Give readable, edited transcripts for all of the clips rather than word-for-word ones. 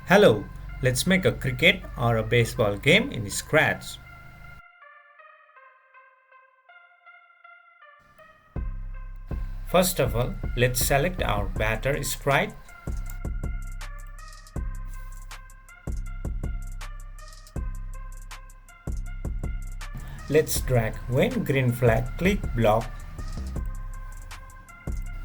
Hello, let's make a cricket or a baseball game in Scratch. First of all, let's select our batter sprite. Let's drag when green flag click block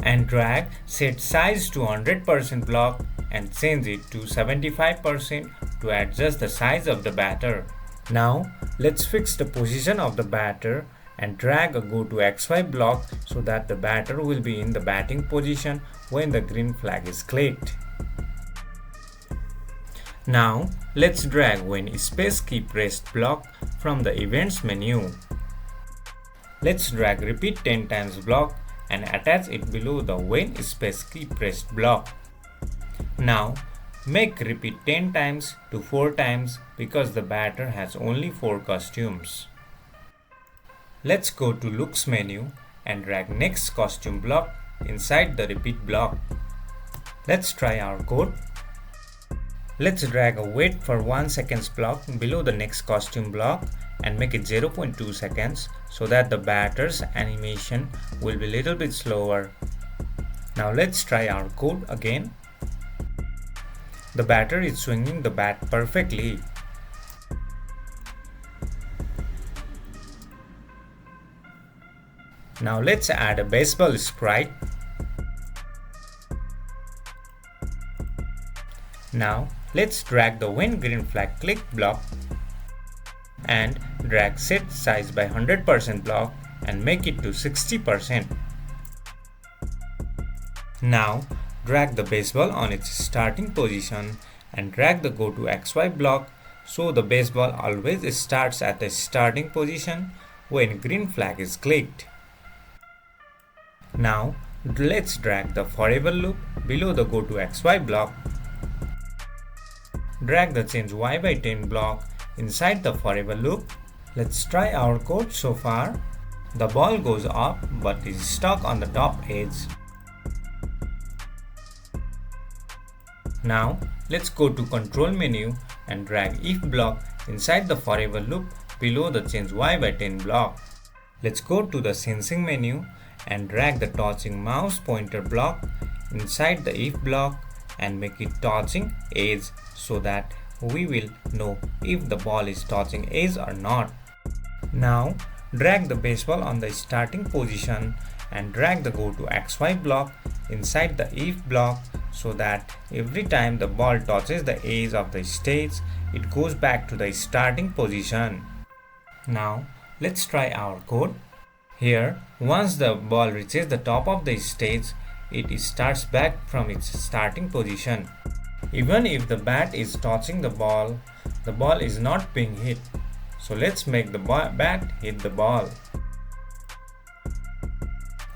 and drag set size to 100% block and change it to 75% to adjust the size of the batter. Now let's fix the position of the batter and drag a go to XY block so that the batter will be in the batting position when the green flag is clicked. Now let's drag when space key pressed block from the events menu. Let's drag repeat 10 times block and attach it below the when space key pressed block. Now make repeat 10 times to 4 times because the batter has only 4 costumes. Let's go to looks menu and drag next costume block inside the repeat block. Let's try our code. Let's drag a wait for 1 seconds block below the next costume block and make it 0.2 seconds so that the batter's animation will be a little bit slower. Now let's try our code again. The batter is swinging the bat perfectly. Now let's add a baseball sprite. Now let's drag the when green flag click block and drag set size by 100% block and make it to 60%. Now drag the baseball on its starting position and drag the go to XY block so the baseball always starts at the starting position when green flag is clicked. Now let's drag the forever loop below the go to XY block. Drag the change Y by 10 block inside the forever loop. Let's try our code so far. The ball goes up but is stuck on the top edge. Now let's go to control menu and drag if block inside the forever loop below the change Y by 10 block. Let's go to the sensing menu and drag the touching mouse pointer block inside the if block and make it touching edge so that we will know if the ball is touching edge or not. Now drag the baseball on the starting position and drag the go to XY block inside the if block so that every time the ball touches the edge of the stage, it goes back to the starting position. Now let's try our code. Here, once the ball reaches the top of the stage, it starts back from its starting position. Even if the bat is touching the ball is not being hit. So let's make the bat hit the ball.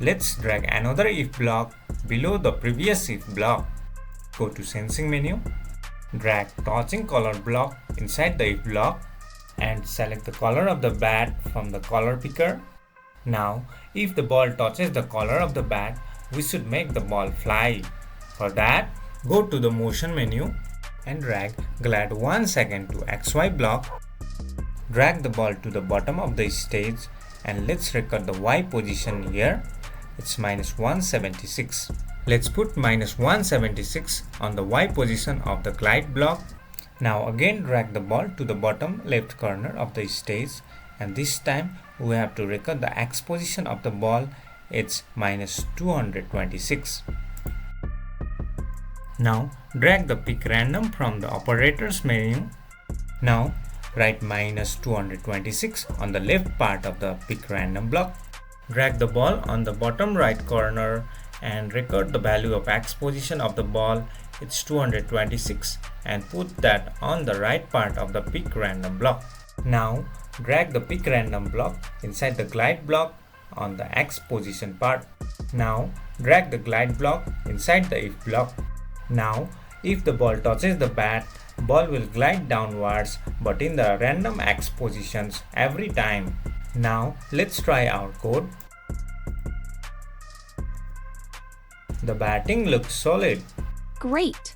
Let's drag another if block below the previous if block. Go to sensing menu, drag touching color block inside the if block and select the color of the bat from the color picker. Now, if the ball touches the collar of the bat, we should make the ball fly. For that, go to the motion menu and drag glide 1 second to XY block. Drag the ball to the bottom of the stage and let's record the Y position here. It's -176. Let's put -176 on the Y position of the glide block. Now again drag the ball to the bottom left corner of the stage and this time we have to record the X position of the ball. It's -226. Now drag the pick random from the operators menu. Now write -226 on the left part of the pick random block. Drag the ball on the bottom right corner and record the value of X position of the ball. It's 226 and put that on the right part of the pick random block. Now drag the pick random block inside the glide block on the X position part. Now drag the glide block inside the if block. Now if the ball touches the bat, ball will glide downwards but in the random X positions every time. Now let's try our code. The batting looks solid. Great!